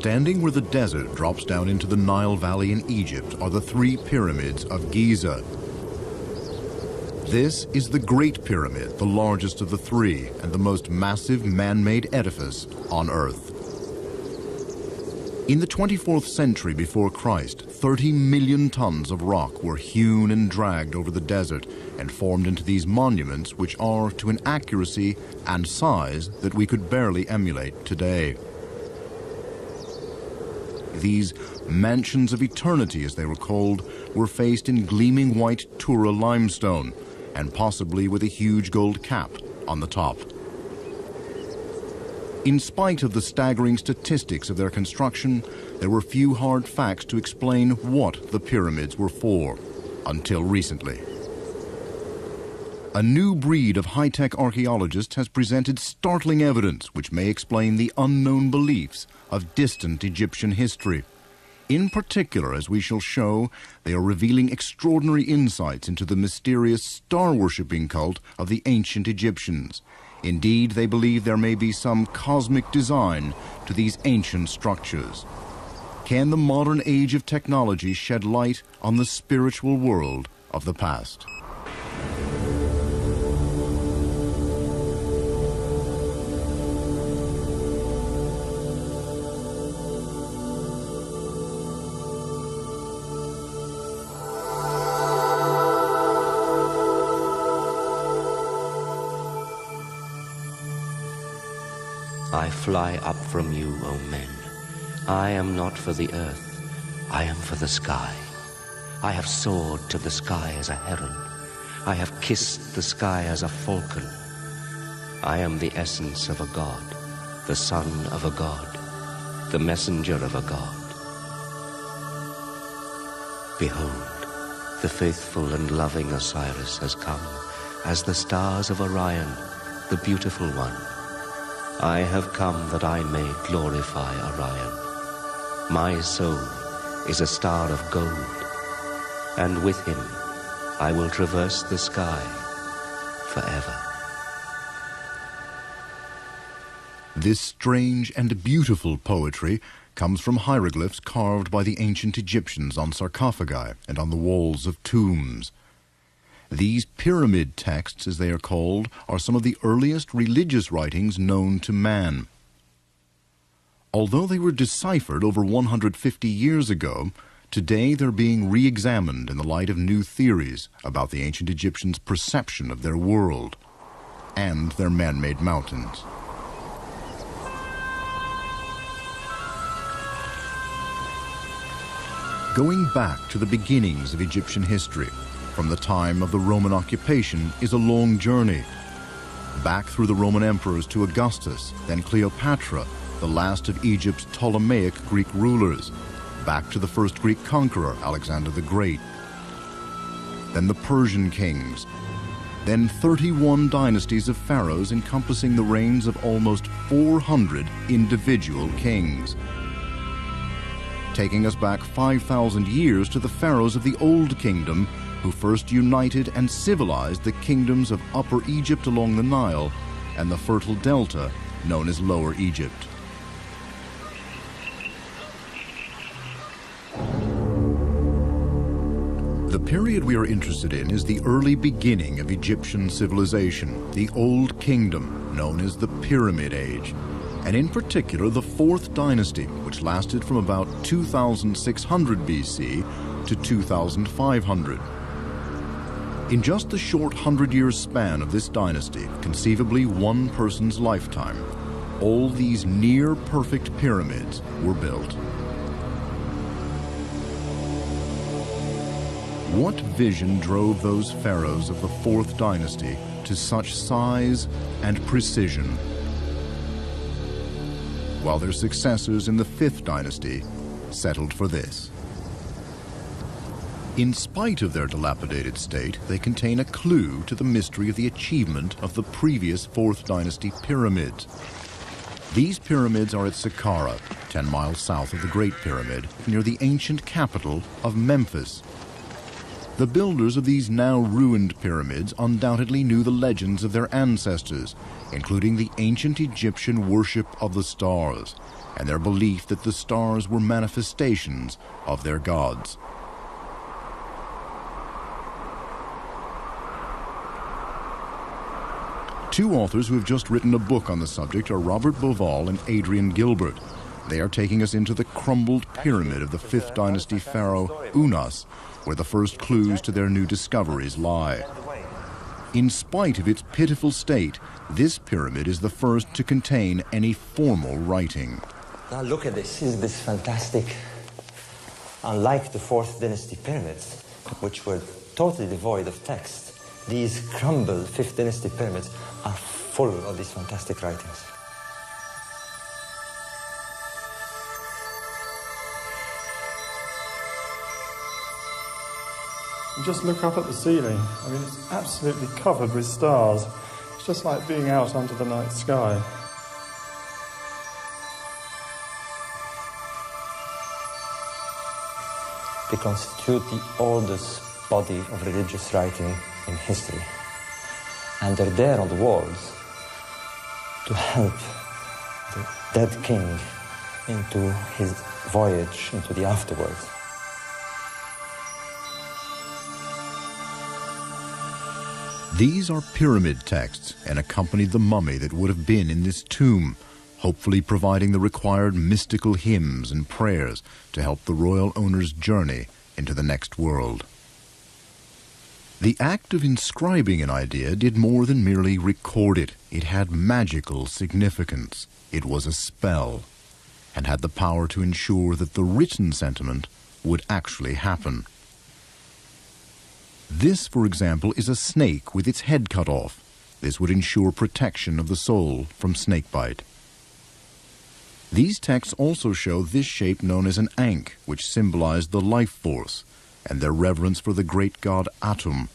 Standing where the desert drops down into the Nile Valley in Egypt are the three pyramids of Giza. This is the Great Pyramid, the largest of the three and the most massive man-made edifice on Earth. In the 24th century before Christ, 30 million tons of rock were hewn and dragged over the desert and formed into these monuments, which are to an accuracy and size that we could barely emulate today. These mansions of eternity, as they were called, were faced in gleaming white Tura limestone, and possibly with a huge gold cap on the top. In spite of the staggering statistics of their construction, there were few hard facts to explain what the pyramids were for, until recently. A new breed of high-tech archaeologists has presented startling evidence which may explain the unknown beliefs of distant Egyptian history. In particular, as we shall show, they are revealing extraordinary insights into the mysterious star-worshipping cult of the ancient Egyptians. Indeed, they believe there may be some cosmic design to these ancient structures. Can the modern age of technology shed light on the spiritual world of the past? I fly up from you, O men. I am not for the earth, I am for the sky. I have soared to the sky as a heron. I have kissed the sky as a falcon. I am the essence of a god, the son of a god, the messenger of a god. Behold, the faithful and loving Osiris has come, as the stars of Orion, the beautiful one. I have come that I may glorify Orion. My soul is a star of gold, and with him I will traverse the sky forever. This strange and beautiful poetry comes from hieroglyphs carved by the ancient Egyptians on sarcophagi and on the walls of tombs. These pyramid texts, as they are called, are some of the earliest religious writings known to man. Although they were deciphered over 150 years ago, today they're being re-examined in the light of new theories about the ancient Egyptians' perception of their world and their man-made mountains. Going back to the beginnings of Egyptian history, from the time of the Roman occupation, is a long journey. Back through the Roman emperors to Augustus, then Cleopatra, the last of Egypt's Ptolemaic Greek rulers, back to the first Greek conqueror, Alexander the Great, then the Persian kings, then 31 dynasties of pharaohs encompassing the reigns of almost 400 individual kings. Taking us back 5,000 years to the pharaohs of the Old Kingdom, who first united and civilized the kingdoms of Upper Egypt along the Nile and the fertile delta known as Lower Egypt. The period we are interested in is the early beginning of Egyptian civilization, the Old Kingdom, known as the Pyramid Age, and in particular the Fourth Dynasty, which lasted from about 2600 BC to 2500. In just the short 100-year span of this dynasty, conceivably one person's lifetime, all these near-perfect pyramids were built. What vision drove those pharaohs of the Fourth Dynasty to such size and precision, while their successors in the Fifth Dynasty settled for this? In spite of their dilapidated state, they contain a clue to the mystery of the achievement of the previous Fourth Dynasty pyramids. These pyramids are at Saqqara, 10 miles south of the Great Pyramid, near the ancient capital of Memphis. The builders of these now ruined pyramids undoubtedly knew the legends of their ancestors, including the ancient Egyptian worship of the stars, and their belief that the stars were manifestations of their gods. Two authors who have just written a book on the subject are Robert Bauval and Adrian Gilbert. They are taking us into the crumbled pyramid of the 5th dynasty pharaoh Unas, where the first clues to their new discoveries lie. In spite of its pitiful state, this pyramid is the first to contain any formal writing. Now look at this. Isn't this fantastic? Unlike the 4th dynasty pyramids, which were totally devoid of text, these crumbled 5th dynasty pyramids are full of these fantastic writings. You just look up at the ceiling. I mean, it's absolutely covered with stars. It's just like being out under the night sky. They constitute the oldest body of religious writing in history. And they're there on the walls to help the dead king into his voyage into the afterworld. These are pyramid texts and accompanied the mummy that would have been in this tomb, hopefully providing the required mystical hymns and prayers to help the royal owner's journey into the next world. The act of inscribing an idea did more than merely record it. It had magical significance. It was a spell, and had the power to ensure that the written sentiment would actually happen. This, for example, is a snake with its head cut off. This would ensure protection of the soul from snakebite. These texts also show this shape known as an ankh, which symbolized the life force, and their reverence for the great god Atum.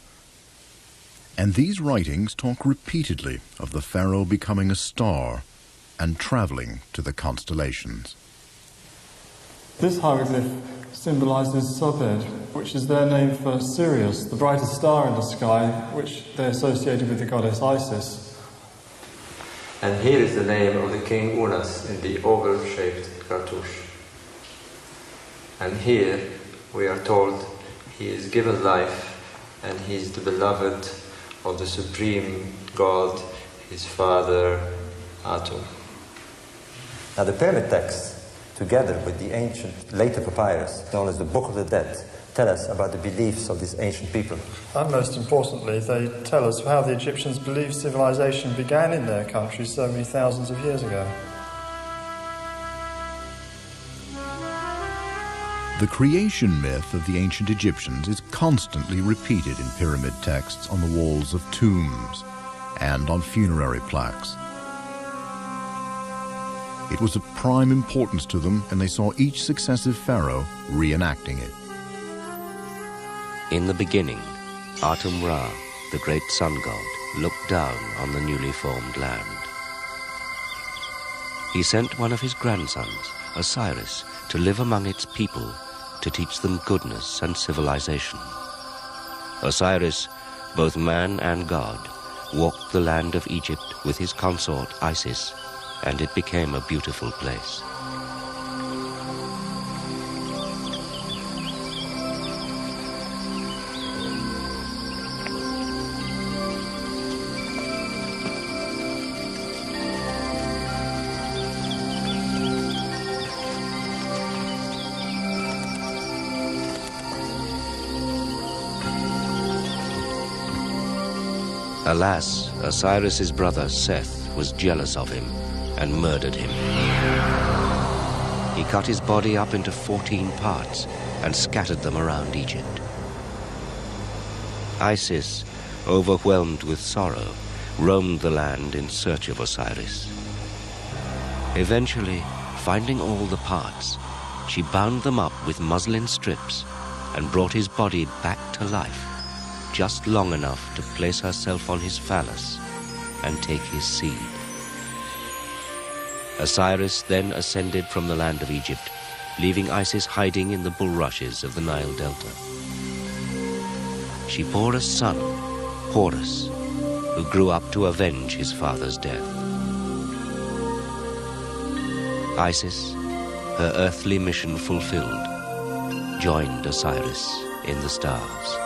And these writings talk repeatedly of the pharaoh becoming a star and traveling to the constellations. This hieroglyph symbolizes Sobed, which is their name for Sirius, the brightest star in the sky, which they associated with the goddess Isis. And here is the name of the king Unas in the oval-shaped cartouche. And here we are told he is given life and he is the beloved of the supreme god, his father Atum. Now the pyramid texts, together with the ancient later papyrus, known as the Book of the Dead, tell us about the beliefs of these ancient people. And most importantly, they tell us how the Egyptians believed civilization began in their country so many thousands of years ago. The creation myth of the ancient Egyptians is constantly repeated in pyramid texts on the walls of tombs and on funerary plaques. It was of prime importance to them, and they saw each successive pharaoh reenacting it. In the beginning, Atum Ra, the great sun god, looked down on the newly formed land. He sent one of his grandsons, Osiris, to live among its people, to teach them goodness and civilization. Osiris, both man and god, walked the land of Egypt with his consort Isis, and it became a beautiful place. Alas, Osiris's brother Seth was jealous of him and murdered him. He cut his body up into 14 parts and scattered them around Egypt. Isis, overwhelmed with sorrow, roamed the land in search of Osiris. Eventually, finding all the parts, she bound them up with muslin strips and brought his body back to life, just long enough to place herself on his phallus and take his seed. Osiris then ascended from the land of Egypt, leaving Isis hiding in the bulrushes of the Nile Delta. She bore a son, Horus, who grew up to avenge his father's death. Isis, her earthly mission fulfilled, joined Osiris in the stars.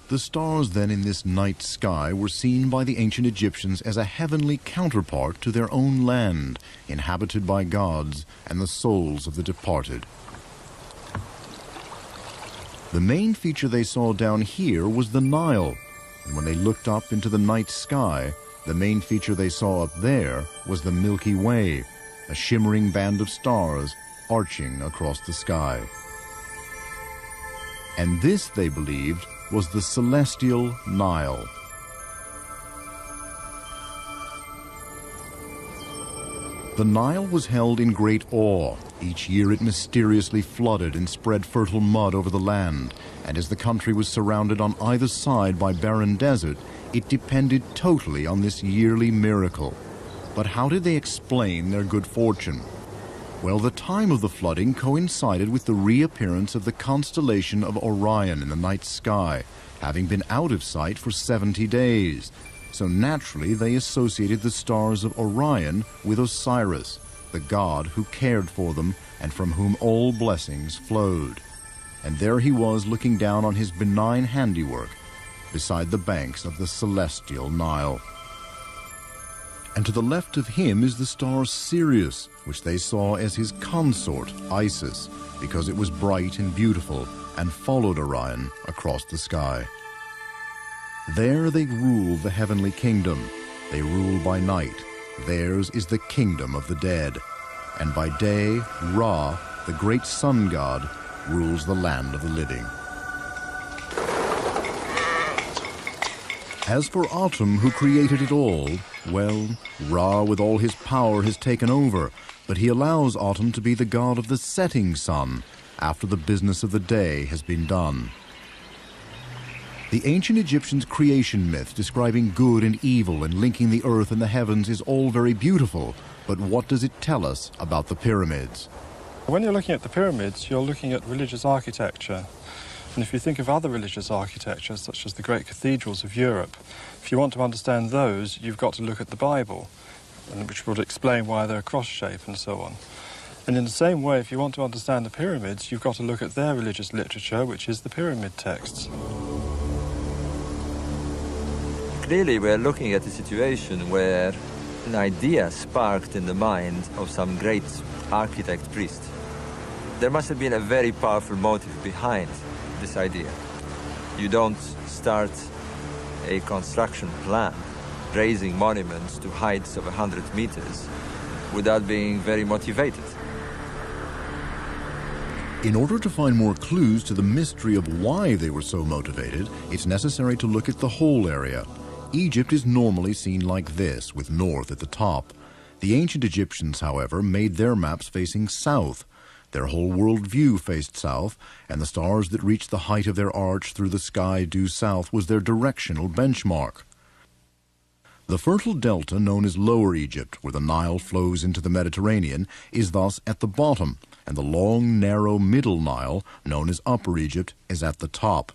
The stars then in this night sky were seen by the ancient Egyptians as a heavenly counterpart to their own land, inhabited by gods and the souls of the departed. The main feature they saw down here was the Nile, and when they looked up into the night sky, the main feature they saw up there was the Milky Way, a shimmering band of stars arching across the sky. And this, they believed, was the celestial Nile. The Nile was held in great awe. Each year it mysteriously flooded and spread fertile mud over the land, and as the country was surrounded on either side by barren desert, it depended totally on this yearly miracle. But how did they explain their good fortune? Well, the time of the flooding coincided with the reappearance of the constellation of Orion in the night sky, having been out of sight for 70 days. So naturally they associated the stars of Orion with Osiris, the god who cared for them and from whom all blessings flowed. And there he was looking down on his benign handiwork beside the banks of the celestial Nile. And to the left of him is the star Sirius, which they saw as his consort, Isis, because it was bright and beautiful and followed Orion across the sky. There they rule the heavenly kingdom. They rule by night. Theirs is the kingdom of the dead. And by day, Ra, the great sun god, rules the land of the living. As for Autumn, who created it all, well, Ra with all his power has taken over, but he allows Autumn to be the god of the setting sun after the business of the day has been done. The ancient Egyptians' creation myth describing good and evil and linking the earth and the heavens is all very beautiful, but what does it tell us about the pyramids? When you're looking at the pyramids, you're looking at religious architecture. And if you think of other religious architecture, such as the great cathedrals of Europe, if you want to understand those, you've got to look at the Bible, which would explain why they're cross-shaped and so on. And in the same way, if you want to understand the pyramids, you've got to look at their religious literature, which is the pyramid texts. Clearly, we're looking at a situation where an idea sparked in the mind of some great architect priest. There must have been a very powerful motive behind this idea. You don't start a construction plan raising monuments to heights of 100 meters without being very motivated. In order to find more clues to the mystery of why they were so motivated, it's necessary to look at the whole area. Egypt is normally seen like this, with north at the top. The ancient Egyptians, however, made their maps facing south. Their whole world view faced south, and the stars that reached the height of their arch through the sky due south was their directional benchmark. The fertile delta, known as Lower Egypt, where the Nile flows into the Mediterranean, is thus at the bottom, and the long, narrow Middle Nile, known as Upper Egypt, is at the top.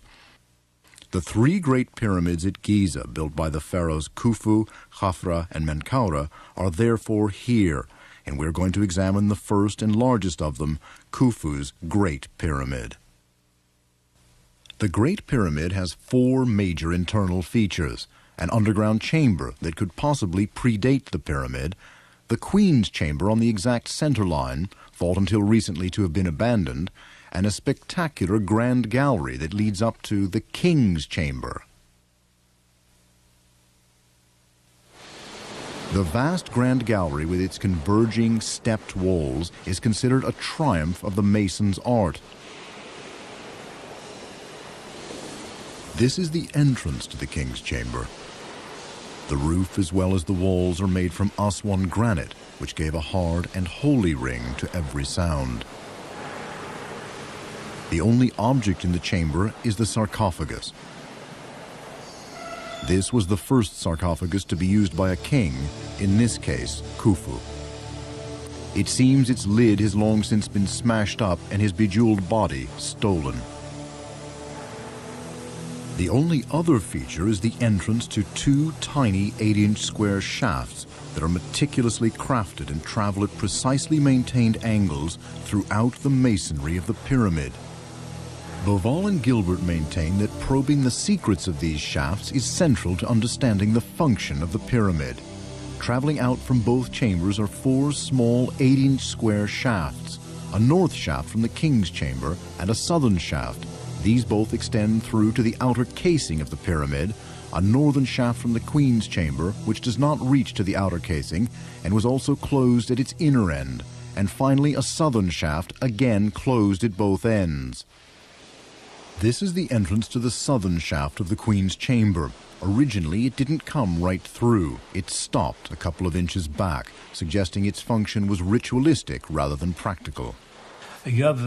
The three great pyramids at Giza, built by the pharaohs Khufu, Khafra, and Menkaura, are therefore here, and we're going to examine the first and largest of them, Khufu's Great Pyramid. The Great Pyramid has four major internal features: an underground chamber that could possibly predate the pyramid, the Queen's Chamber on the exact center line, thought until recently to have been abandoned, and a spectacular grand gallery that leads up to the King's Chamber. The vast grand gallery with its converging stepped walls is considered a triumph of the mason's art. This is the entrance to the King's Chamber. The roof as well as the walls are made from Aswan granite, which gave a hard and holy ring to every sound. The only object in the chamber is the sarcophagus. This was the first sarcophagus to be used by a king, in this case, Khufu. It seems its lid has long since been smashed up and his bejeweled body stolen. The only other feature is the entrance to two tiny 8-inch square shafts that are meticulously crafted and travel at precisely maintained angles throughout the masonry of the pyramid. Beauval and Gilbert maintain that probing the secrets of these shafts is central to understanding the function of the pyramid. Traveling out from both chambers are four small 8-inch square shafts, a north shaft from the king's chamber and a southern shaft. These both extend through to the outer casing of the pyramid, a northern shaft from the queen's chamber, which does not reach to the outer casing and was also closed at its inner end, and finally a southern shaft, again closed at both ends. This is the entrance to the southern shaft of the queen's chamber. Originally, it didn't come right through. It stopped a couple of inches back, suggesting its function was ritualistic rather than practical. You have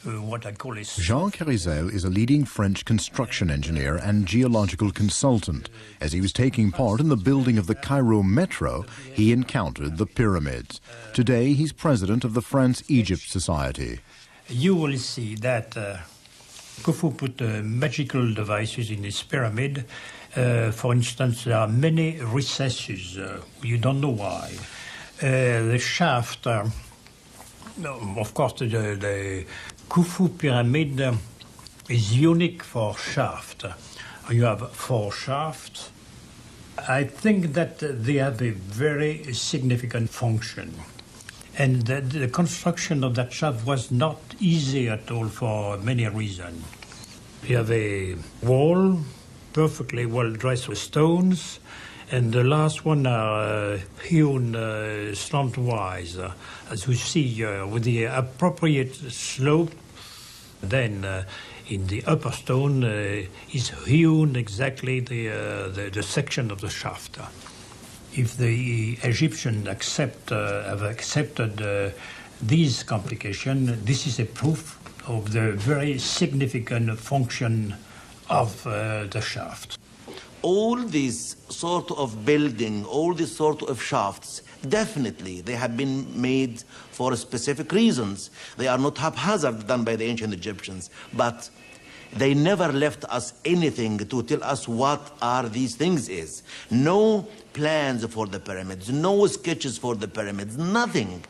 what I call a... Jean Carizel is a leading French construction engineer and geological consultant. As he was taking part in the building of the Cairo Metro, he encountered the pyramids. Today, he's president of the France-Egypt Society. You will see that Khufu put magical devices in this pyramid. For instance, there are many recesses. You don't know why. The shaft... of course, the Khufu pyramid is unique for shaft. You have 4 shafts. I think that they have a very significant function. And the construction of that shaft was not easy at all for many reasons. You have a wall perfectly well dressed with stones, and the last one are hewn slantwise, as you see, with the appropriate slope. Then in the upper stone is hewn exactly the section of the shaft. If the Egyptians have accepted these complications, this is a proof of the very significant function of the shaft. All these sort of building, all these sort of shafts, definitely they have been made for specific reasons. They are not haphazard done by the ancient Egyptians, but they never left us anything to tell us what are these things is. No plans for the pyramids, no sketches for the pyramids, nothing.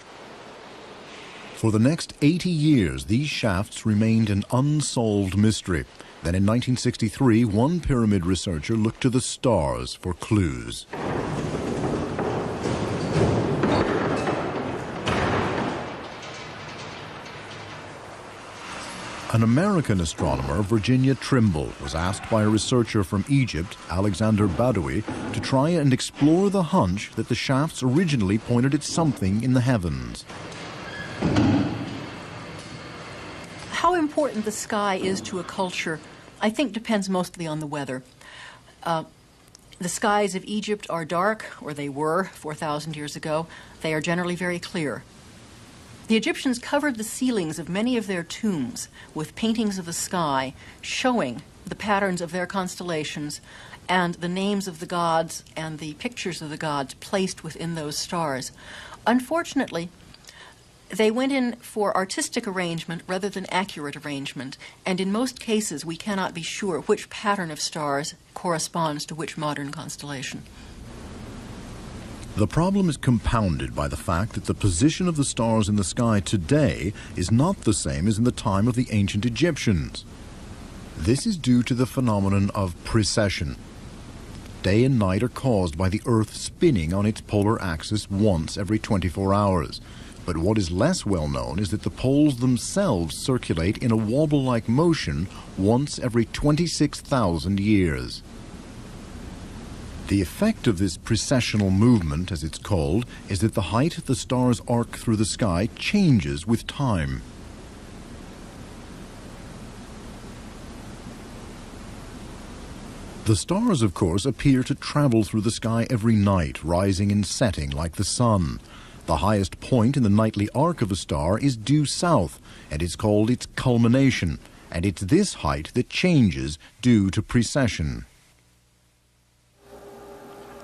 For the next 80 years, these shafts remained an unsolved mystery. Then in 1963, one pyramid researcher looked to the stars for clues. An American astronomer, Virginia Trimble, was asked by a researcher from Egypt, Alexander Badoui, to try and explore the hunch that the shafts originally pointed at something in the heavens. How important the sky is to a culture, I think, depends mostly on the weather. The skies of Egypt are dark, or they were 4,000 years ago. They are generally very clear. The Egyptians covered the ceilings of many of their tombs with paintings of the sky showing the patterns of their constellations and the names of the gods and the pictures of the gods placed within those stars. Unfortunately, they went in for artistic arrangement rather than accurate arrangement, and in most cases we cannot be sure which pattern of stars corresponds to which modern constellation. The problem is compounded by the fact that the position of the stars in the sky today is not the same as in the time of the ancient Egyptians. This is due to the phenomenon of precession. Day and night are caused by the Earth spinning on its polar axis once every 24 hours. But what is less well known is that the poles themselves circulate in a wobble-like motion once every 26,000 years. The effect of this precessional movement, as it's called, is that the height the stars arc through the sky changes with time. The stars, of course, appear to travel through the sky every night, rising and setting like the sun. The highest point in the nightly arc of a star is due south, and it's called its culmination, and it's this height that changes due to precession.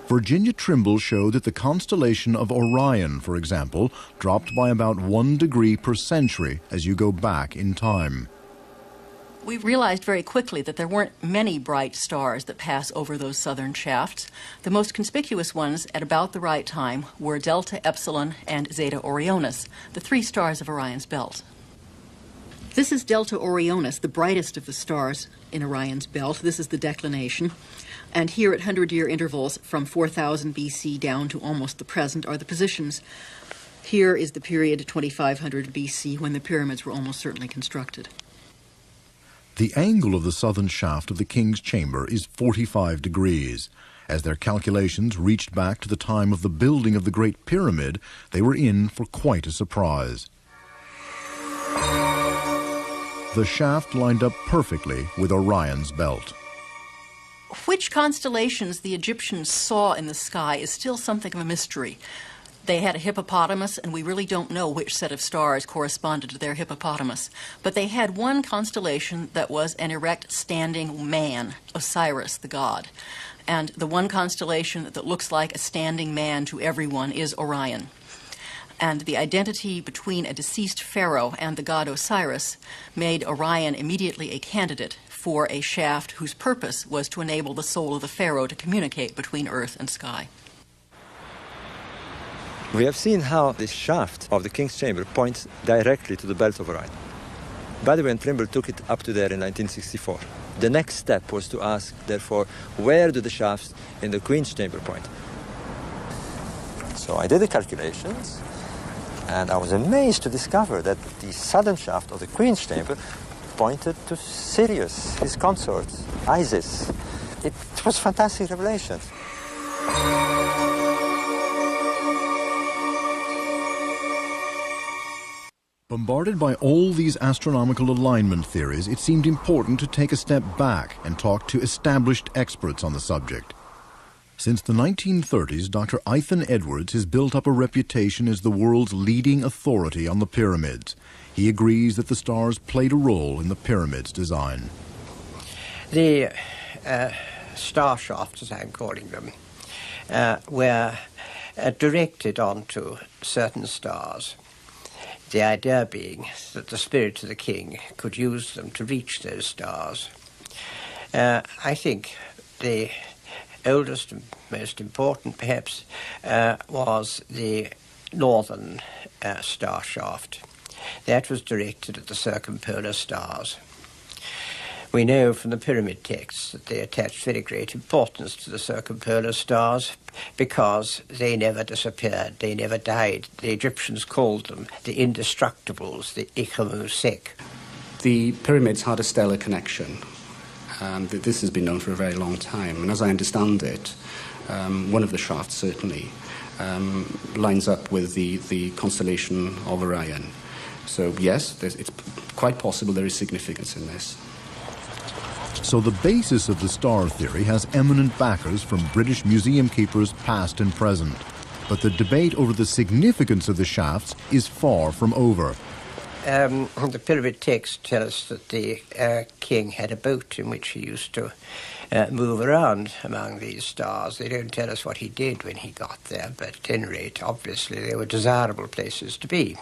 Virginia Trimble showed that the constellation of Orion, for example, dropped by about 1 degree per century as you go back in time. We realized very quickly that there weren't many bright stars that pass over those southern shafts. The most conspicuous ones at about the right time were Delta Epsilon and Zeta Orionis, the three stars of Orion's belt. This is Delta Orionis, the brightest of the stars in Orion's belt. This is the declination. And here at 100-year intervals from 4000 BC down to almost the present are the positions. Here is the period 2500 BC when the pyramids were almost certainly constructed. The angle of the southern shaft of the king's chamber is 45 degrees. As their calculations reached back to the time of the building of the Great Pyramid, they were in for quite a surprise. The shaft lined up perfectly with Orion's belt. Which constellations the Egyptians saw in the sky is still something of a mystery. They had a hippopotamus, and we really don't know which set of stars corresponded to their hippopotamus. But they had one constellation that was an erect, standing man, Osiris, the god. And the one constellation that looks like a standing man to everyone is Orion. And the identity between a deceased pharaoh and the god Osiris made Orion immediately a candidate for a shaft whose purpose was to enable the soul of the pharaoh to communicate between earth and sky. We have seen how the shaft of the king's chamber points directly to the belt of Orion. Badawi and Trimble took it up to there in 1964. The next step was to ask, therefore, where do the shafts in the queen's chamber point? So I did the calculations, and I was amazed to discover that the southern shaft of the queen's chamber pointed to Sirius, his consort, Isis. It was a fantastic revelation. Bombarded by all these astronomical alignment theories, it seemed important to take a step back and talk to established experts on the subject. Since the 1930s, Dr. Ethan Edwards has built up a reputation as the world's leading authority on the pyramids. He agrees that the stars played a role in the pyramid's design. The star shafts, as I'm calling them, were directed onto certain stars. The idea being that the spirit of the king could use them to reach those stars. I think the oldest and most important, perhaps, was the northern star shaft. That was directed at the circumpolar stars. We know from the pyramid texts that they attached very great importance to the circumpolar stars because they never disappeared, they never died. The Egyptians called them the indestructibles, the Ikhamusek. The pyramids had a stellar connection, and this has been known for a very long time. And as I understand it, one of the shafts certainly lines up with the constellation of Orion. So yes, it's quite possible there is significance in this. So the basis of the star theory has eminent backers from British museum keepers past and present. But the debate over the significance of the shafts is far from over. The pyramid texts tell us that the king had a boat in which he used to move around among these stars. They don't tell us what he did when he got there, but at any rate, obviously, they were desirable places to be.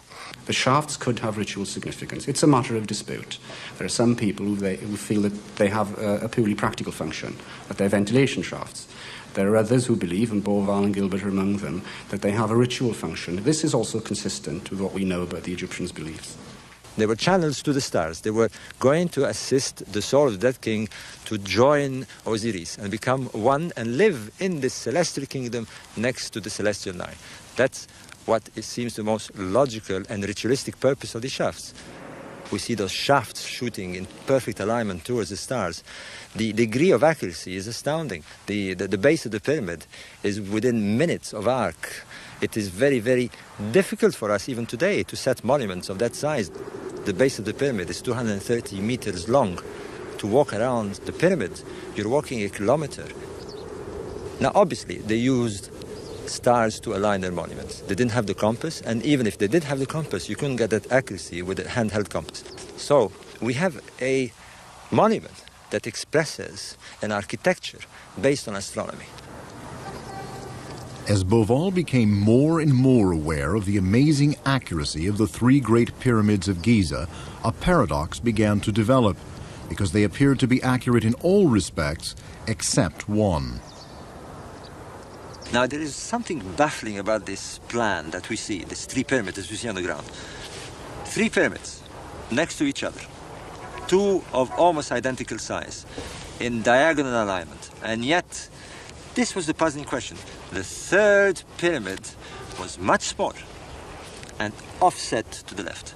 The shafts could have ritual significance. It's a matter of dispute. There are some people who feel that they have a purely practical function, that they're ventilation shafts. There are others who believe, and Beauval and Gilbert are among them, that they have a ritual function. This is also consistent with what we know about the Egyptians' beliefs. They were channels to the stars. They were going to assist the soul of the dead king to join Osiris and become one and live in this celestial kingdom next to the celestial Nile. That's what it seems the most logical and ritualistic purpose of the shafts. We see those shafts shooting in perfect alignment towards the stars. The degree of accuracy is astounding. The base of the pyramid is within minutes of arc. It is very, very difficult for us even today to set monuments of that size. The base of the pyramid is 230 meters long. To walk around the pyramid, you're walking a kilometer. Now, obviously, they used stars to align their monuments. They didn't have the compass, and even if they did have the compass, you couldn't get that accuracy with a handheld compass. So we have a monument that expresses an architecture based on astronomy. As Beauval became more and more aware of the amazing accuracy of the three great pyramids of Giza, a paradox began to develop. because they appeared to be accurate in all respects except one. Now, there is something baffling about this plan that we see, these three pyramids as we see on the ground. Three pyramids next to each other, two of almost identical size, in diagonal alignment. And yet, this was the puzzling question. The third pyramid was much smaller and offset to the left.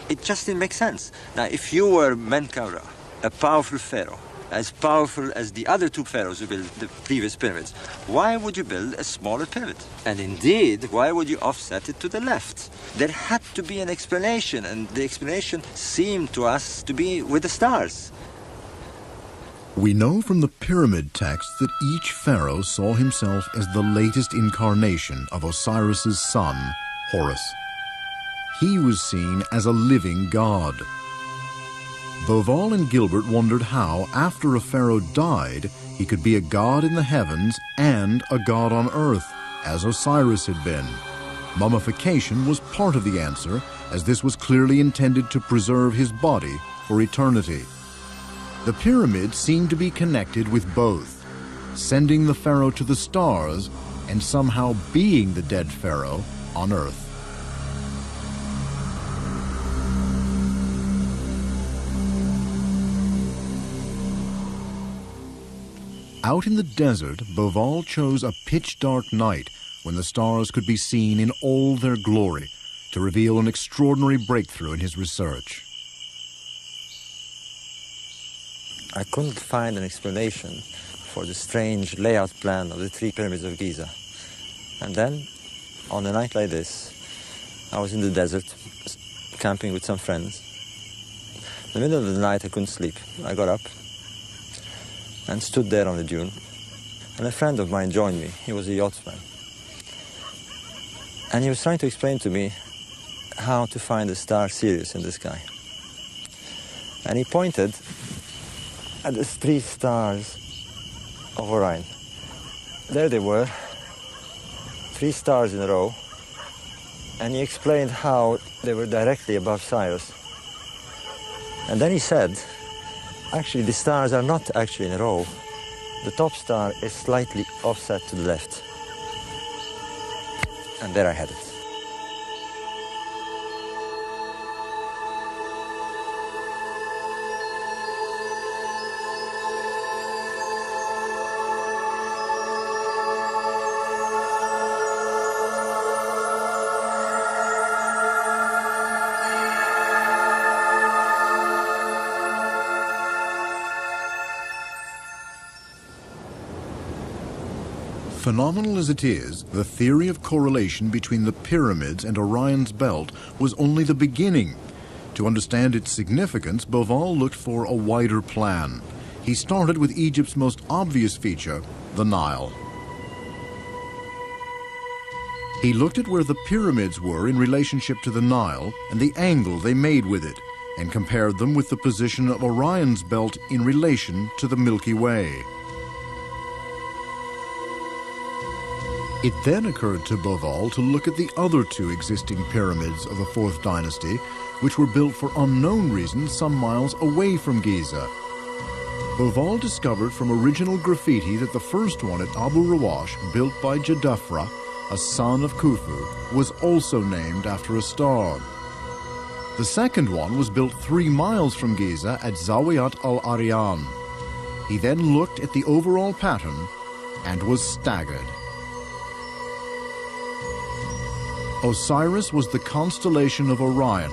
It just didn't make sense. Now, if you were Menkaura, a powerful pharaoh, as powerful as the other two pharaohs who built the previous pyramids, why would you build a smaller pyramid? And indeed, why would you offset it to the left? There had to be an explanation, and the explanation seemed to us to be with the stars. We know from the pyramid texts that each pharaoh saw himself as the latest incarnation of Osiris's son, Horus. He was seen as a living god. Bauval and Gilbert wondered how, after a pharaoh died, he could be a god in the heavens and a god on earth, as Osiris had been. Mummification was part of the answer, as this was clearly intended to preserve his body for eternity. The pyramids seemed to be connected with both, sending the pharaoh to the stars and somehow being the dead pharaoh on earth. Out in the desert, Bauval chose a pitch-dark night when the stars could be seen in all their glory to reveal an extraordinary breakthrough in his research. I couldn't find an explanation for the strange layout plan of the three pyramids of Giza. And then, on a night like this, I was in the desert, camping with some friends. In the middle of the night, I couldn't sleep. I got up and stood there on the dune. And a friend of mine joined me. He was a yachtsman. And he was trying to explain to me how to find the star Sirius in the sky. And he pointed at the three stars of Orion. There they were, three stars in a row, and he explained how they were directly above Sirius. And then he said, actually, the stars are not actually in a row. The top star is slightly offset to the left. And there I had it. Phenomenal as it is, the theory of correlation between the pyramids and Orion's belt was only the beginning. To understand its significance, Bauval looked for a wider plan. He started with Egypt's most obvious feature, the Nile. He looked at where the pyramids were in relationship to the Nile and the angle they made with it, and compared them with the position of Orion's belt in relation to the Milky Way. It then occurred to Bauval to look at the other two existing pyramids of the 4th dynasty, which were built for unknown reasons some miles away from Giza. Bauval discovered from original graffiti that the first one at Abu Rawash, built by Jadafra, a son of Khufu, was also named after a star. The second one was built 3 miles from Giza at Zawiyat al-Aryan. He then looked at the overall pattern and was staggered. Osiris was the constellation of Orion.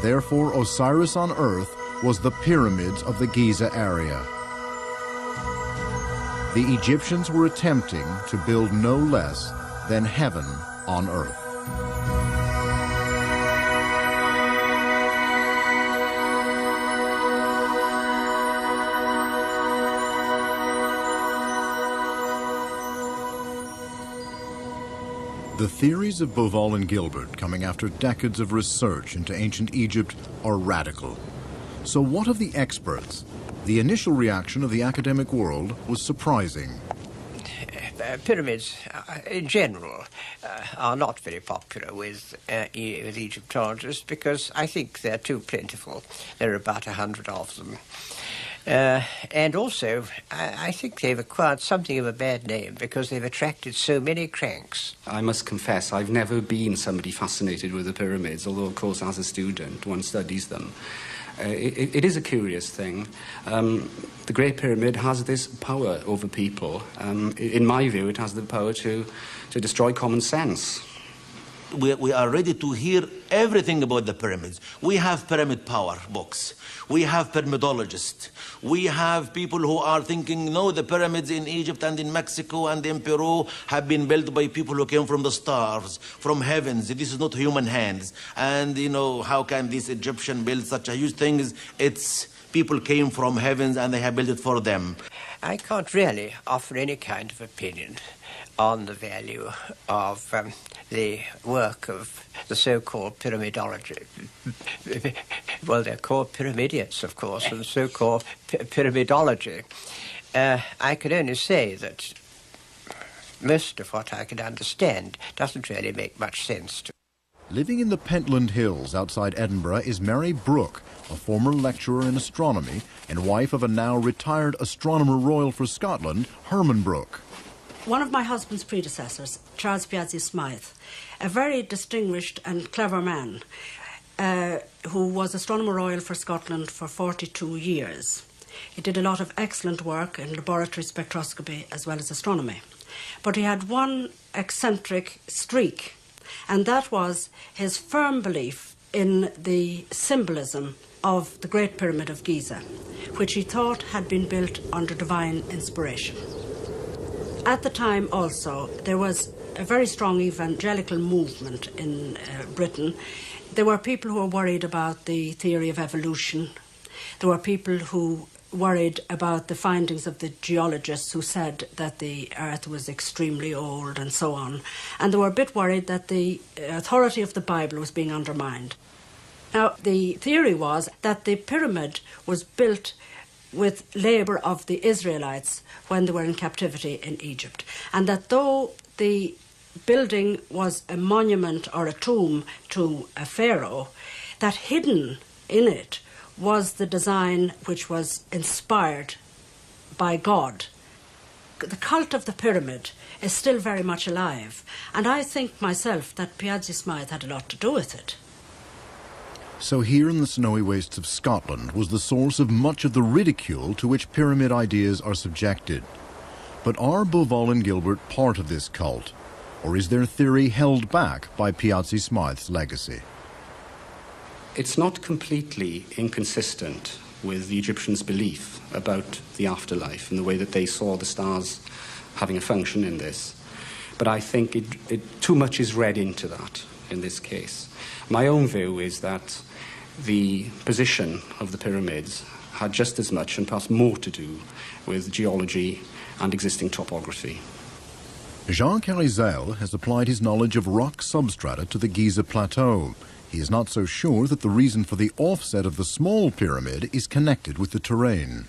Therefore, Osiris on Earth was the pyramids of the Giza area. The Egyptians were attempting to build no less than heaven on earth. The theories of Bauval and Gilbert, coming after decades of research into ancient Egypt, are radical. So what of the experts? The initial reaction of the academic world was surprising. pyramids, in general, are not very popular with Egyptologists because I think they're too plentiful. There are about 100 of them. And also, I think they've acquired something of a bad name because they've attracted so many cranks. I must confess, I've never been somebody fascinated with the pyramids, although, of course, as a student, one studies them. It is a curious thing. The Great Pyramid has this power over people. In my view, it has the power to destroy common sense. We are ready to hear everything about the pyramids. We have pyramid power books. We have pyramidologists. We have people who are thinking, no, the pyramids in Egypt and in Mexico and in Peru have been built by people who came from the stars, from heavens. This is not human hands. And, you know, how can this Egyptian build such a huge thing? It's people came from heavens and they have built it for them. I can't really offer any kind of opinion on the value of the work of the so-called pyramidology. Well, they're called pyramidians, of course, and so-called pyramidology. I can only say that most of what I can understand doesn't really make much sense to me. Living in the Pentland Hills outside Edinburgh is Mary Brooke, a former lecturer in astronomy and wife of a now retired Astronomer Royal for Scotland, Herman Brooke. One of my husband's predecessors, Charles Piazzi Smythe, a very distinguished and clever man who was Astronomer Royal for Scotland for 42 years. He did a lot of excellent work in laboratory spectroscopy as well as astronomy. But he had one eccentric streak, and that was his firm belief in the symbolism of the Great Pyramid of Giza, which he thought had been built under divine inspiration. At the time also, there was a very strong evangelical movement in Britain. There were people who were worried about the theory of evolution. There were people who worried about the findings of the geologists who said that the Earth was extremely old and so on. And they were a bit worried that the authority of the Bible was being undermined. Now, the theory was that the pyramid was built with labour of the Israelites when they were in captivity in Egypt, and that though the building was a monument or a tomb to a pharaoh, that hidden in it was the design which was inspired by God. The cult of the pyramid is still very much alive, and I think myself that Piazzi Smythe had a lot to do with it. So here in the snowy wastes of Scotland was the source of much of the ridicule to which pyramid ideas are subjected. But are Beauval and Gilbert part of this cult? Or is their theory held back by Piazzi Smythe's legacy? It's not completely inconsistent with the Egyptians' belief about the afterlife and the way that they saw the stars having a function in this. But I think too much is read into that in this case. My own view is that the position of the pyramids had just as much and perhaps more to do with geology and existing topography. Jean Carizel has applied his knowledge of rock substrata to the Giza Plateau. He is not so sure that the reason for the offset of the small pyramid is connected with the terrain.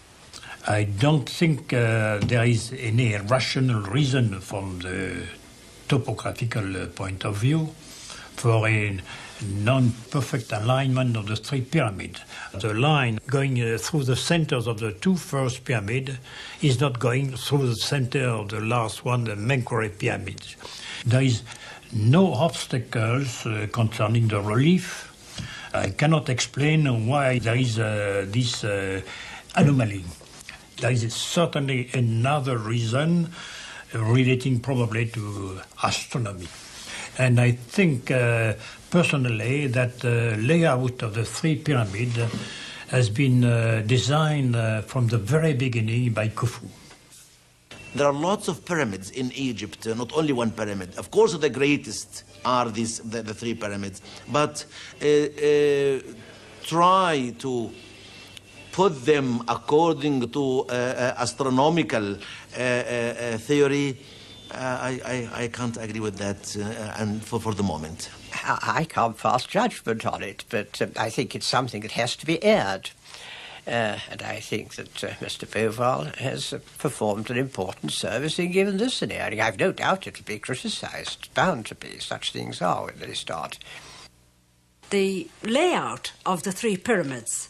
I don't think there is any rational reason from the topographical point of view for a non-perfect alignment of the three pyramids. The line going through the centers of the two first pyramids is not going through the center of the last one, the Menkaure pyramid. There is no obstacles concerning the relief. I cannot explain why there is this anomaly. There is certainly another reason relating probably to astronomy. And I think personally that the layout of the three pyramids has been designed from the very beginning by Khufu. There are lots of pyramids in Egypt, not only one pyramid. Of course, the greatest are the three pyramids. But try to put them according to astronomical theory, I can't agree with that and for the moment. I can't pass judgment on it, but I think it's something that has to be aired. And I think that Mr. Beauval has performed an important service in giving this an airing. I've no doubt it'll be criticised, bound to be. Such things are when they start. The layout of the three pyramids,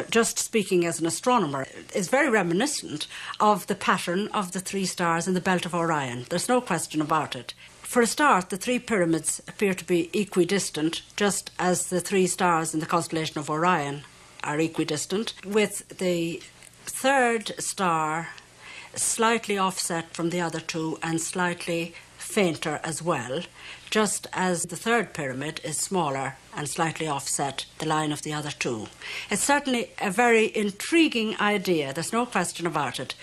just speaking as an astronomer, is very reminiscent of the pattern of the three stars in the belt of Orion. There's no question about it. For a start, the three pyramids appear to be equidistant, just as the three stars in the constellation of Orion are equidistant, with the third star slightly offset from the other two and slightly fainter as well, just as the third pyramid is smaller and slightly offset the line of the other two. It's certainly a very intriguing idea, there's no question about it,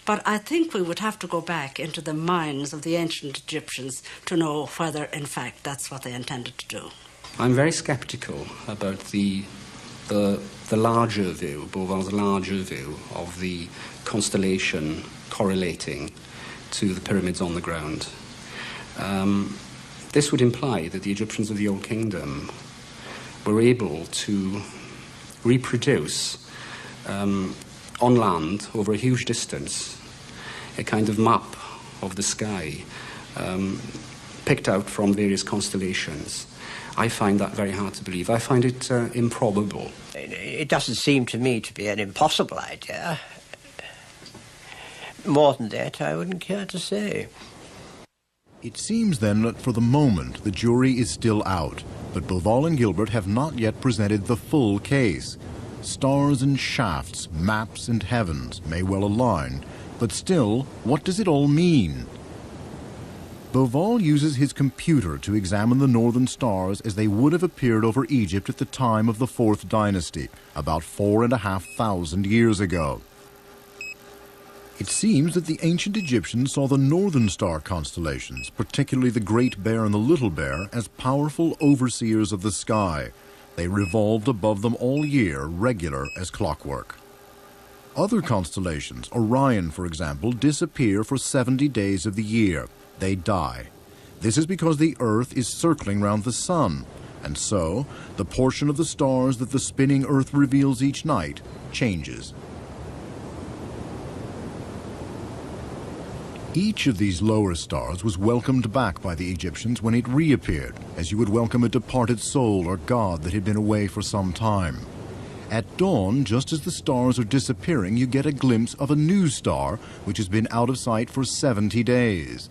but I think we would have to go back into the minds of the ancient Egyptians to know whether, in fact, that's what they intended to do. I'm very sceptical about the larger view, Beauval's larger view of the constellation correlating to the pyramids on the ground. This would imply that the Egyptians of the Old Kingdom were able to reproduce on land over a huge distance a kind of map of the sky picked out from various constellations. I find that very hard to believe. I find it improbable. It doesn't seem to me to be an impossible idea. More than that, I wouldn't care to say. It seems then that for the moment the jury is still out, but Beauval and Gilbert have not yet presented the full case. Stars and shafts, maps and heavens may well align, but still, what does it all mean? Beauval uses his computer to examine the northern stars as they would have appeared over Egypt at the time of the Fourth Dynasty, about 4,500 years ago. It seems that the ancient Egyptians saw the northern star constellations, particularly the Great Bear and the Little Bear, as powerful overseers of the sky. They revolved above them all year, regular as clockwork. Other constellations, Orion for example, disappear for 70 days of the year. They die. This is because the Earth is circling round the Sun, and so the portion of the stars that the spinning Earth reveals each night changes. Each of these lower stars was welcomed back by the Egyptians when it reappeared, as you would welcome a departed soul or god that had been away for some time. At dawn, just as the stars are disappearing, you get a glimpse of a new star which has been out of sight for 70 days.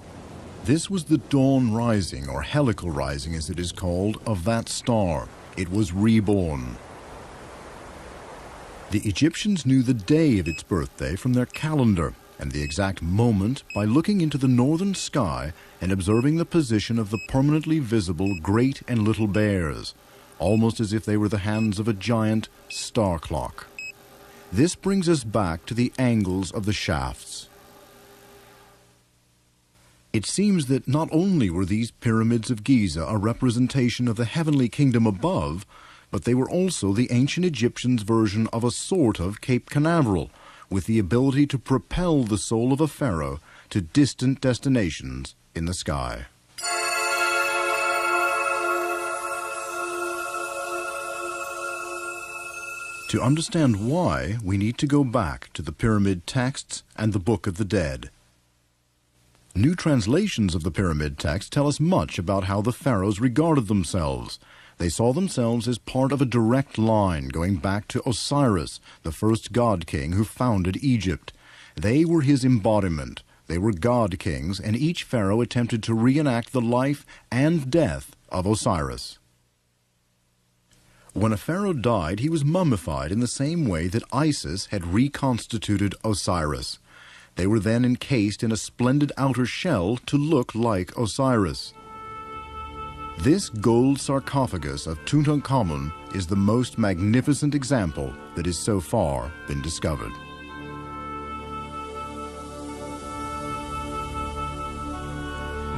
This was the dawn rising, or helical rising as it is called, of that star. It was reborn. The Egyptians knew the day of its birthday from their calendar, and the exact moment by looking into the northern sky and observing the position of the permanently visible Great and Little Bears, almost as if they were the hands of a giant star clock. This brings us back to the angles of the shafts. It seems that not only were these pyramids of Giza a representation of the heavenly kingdom above, but they were also the ancient Egyptians' version of a sort of Cape Canaveral, with the ability to propel the soul of a pharaoh to distant destinations in the sky. To understand why, we need to go back to the pyramid texts and the Book of the Dead. New translations of the pyramid text tell us much about how the pharaohs regarded themselves. They saw themselves as part of a direct line going back to Osiris, the first god king who founded Egypt. They were his embodiment. They were god kings, and each pharaoh attempted to reenact the life and death of Osiris. When a pharaoh died, he was mummified in the same way that Isis had reconstituted Osiris. They were then encased in a splendid outer shell to look like Osiris. This gold sarcophagus of Tutankhamun is the most magnificent example that has so far been discovered.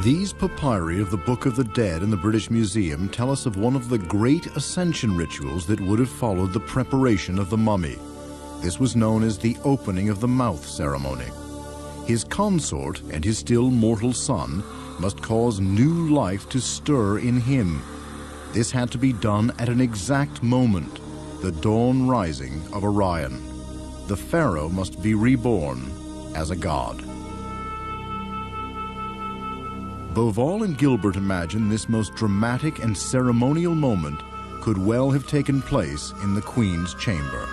These papyri of the Book of the Dead in the British Museum tell us of one of the great ascension rituals that would have followed the preparation of the mummy. This was known as the opening of the mouth ceremony. His consort and his still mortal son must cause new life to stir in him. This had to be done at an exact moment, the dawn rising of Orion. the pharaoh must be reborn as a god. Beauval and Gilbert imagine this most dramatic and ceremonial moment could well have taken place in the Queen's chamber.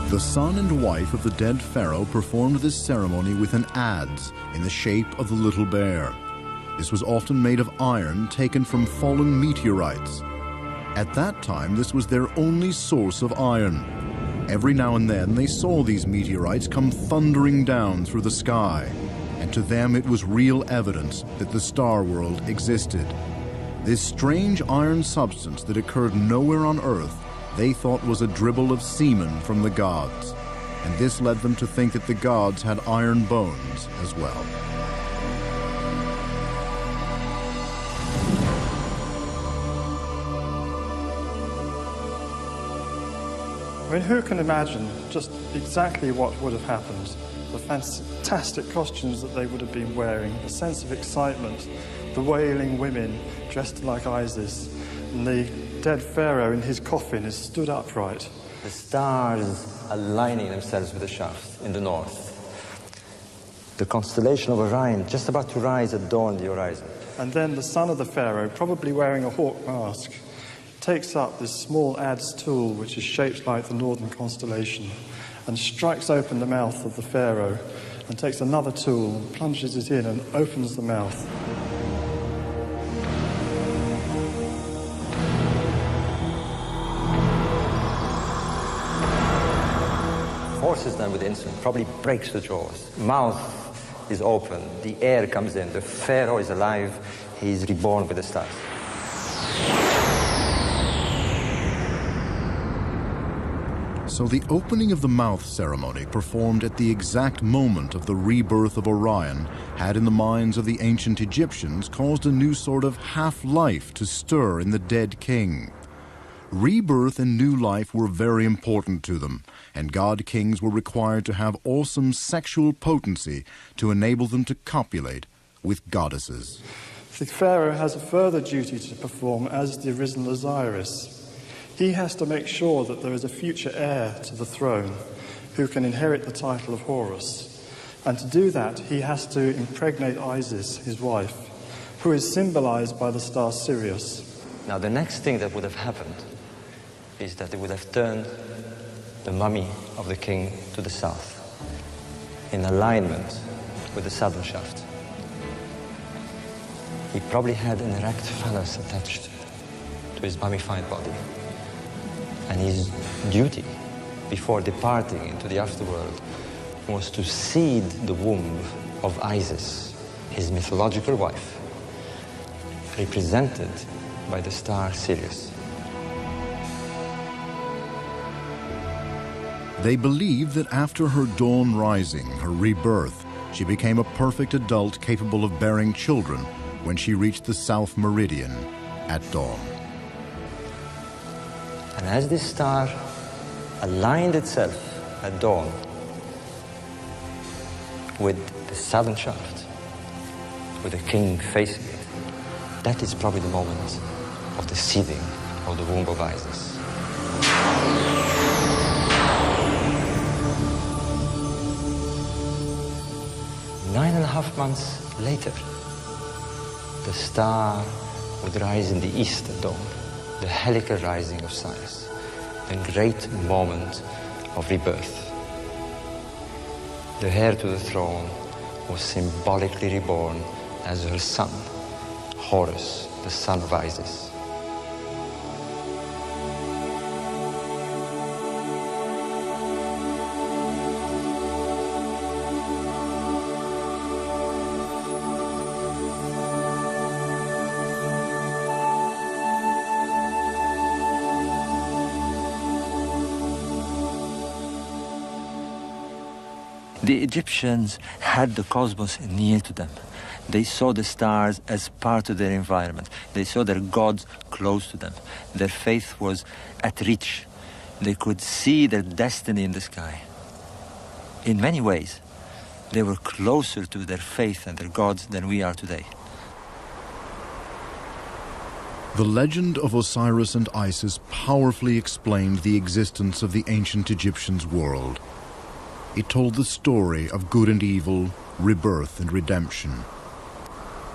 The son and wife of the dead pharaoh performed this ceremony with an adze in the shape of the little bear. This was often made of iron taken from fallen meteorites. At that time, this was their only source of iron. Every now and then, they saw these meteorites come thundering down through the sky, and to them it was real evidence that the star world existed. This strange iron substance that occurred nowhere on Earth they thought was a dribble of semen from the gods, and this led them to think that the gods had iron bones as well. I mean, who can imagine just exactly what would have happened? The fantastic costumes that they would have been wearing, the sense of excitement, the wailing women dressed like Isis, and the dead pharaoh in his coffin is stood upright. The stars aligning themselves with the shaft in the north. The constellation of Orion just about to rise at dawn on the horizon. And then the son of the pharaoh, probably wearing a hawk mask, takes up this small adze tool which is shaped like the northern constellation and strikes open the mouth of the pharaoh and takes another tool and plunges it in and opens the mouth. Forces them with the instrument, probably breaks the jaws. Mouth is open, the air comes in, the pharaoh is alive, he is reborn with the stars. So the opening of the mouth ceremony, performed at the exact moment of the rebirth of Orion, had in the minds of the ancient Egyptians caused a new sort of half-life to stir in the dead king. Rebirth and new life were very important to them, and god-kings were required to have awesome sexual potency to enable them to copulate with goddesses. The pharaoh has a further duty to perform as the arisen Osiris. He has to make sure that there is a future heir to the throne who can inherit the title of Horus. And to do that, he has to impregnate Isis, his wife, who is symbolized by the star Sirius. Now, the next thing that would have happened is that they would have turned the mummy of the king to the south, in alignment with the southern shaft. He probably had an erect phallus attached to his mummified body. And his duty before departing into the afterworld was to seed the womb of Isis, his mythological wife, represented by the star Sirius. They believed that after her dawn rising, her rebirth, she became a perfect adult capable of bearing children when she reached the south meridian at dawn. And as this star aligned itself at dawn with the southern shaft, with the king facing it, that is probably the moment of the seeding of the womb of Isis. 9.5 months later, the star would rise in the east at dawn, the helical rising of Sirius, the great moment of rebirth. The heir to the throne was symbolically reborn as her son, Horus, the son of Isis. The Egyptians had the cosmos near to them. They saw the stars as part of their environment. They saw their gods close to them. Their faith was at reach. They could see their destiny in the sky. In many ways, they were closer to their faith and their gods than we are today. The legend of Osiris and Isis powerfully explained the existence of the ancient Egyptians' world. It told the story of good and evil, rebirth and redemption.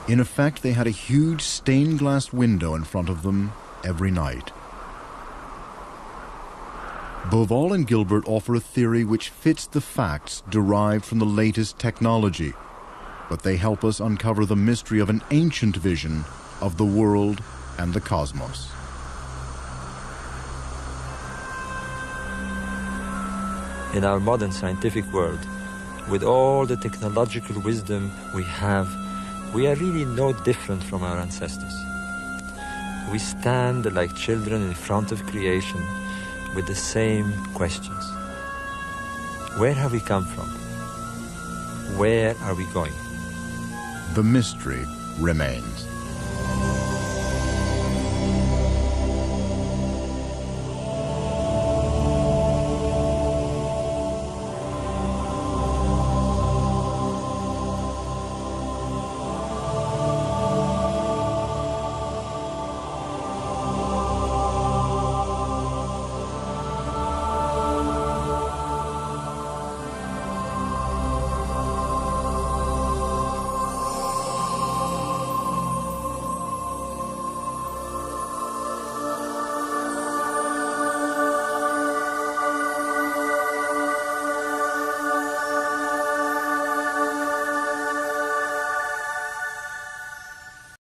In effect, they had a huge stained glass window in front of them every night. Boval and Gilbert offer a theory which fits the facts derived from the latest technology, but they help us uncover the mystery of an ancient vision of the world and the cosmos. In our modern scientific world, with all the technological wisdom we have, we are really no different from our ancestors. We stand like children in front of creation with the same questions. Where have we come from? Where are we going? The mystery remains.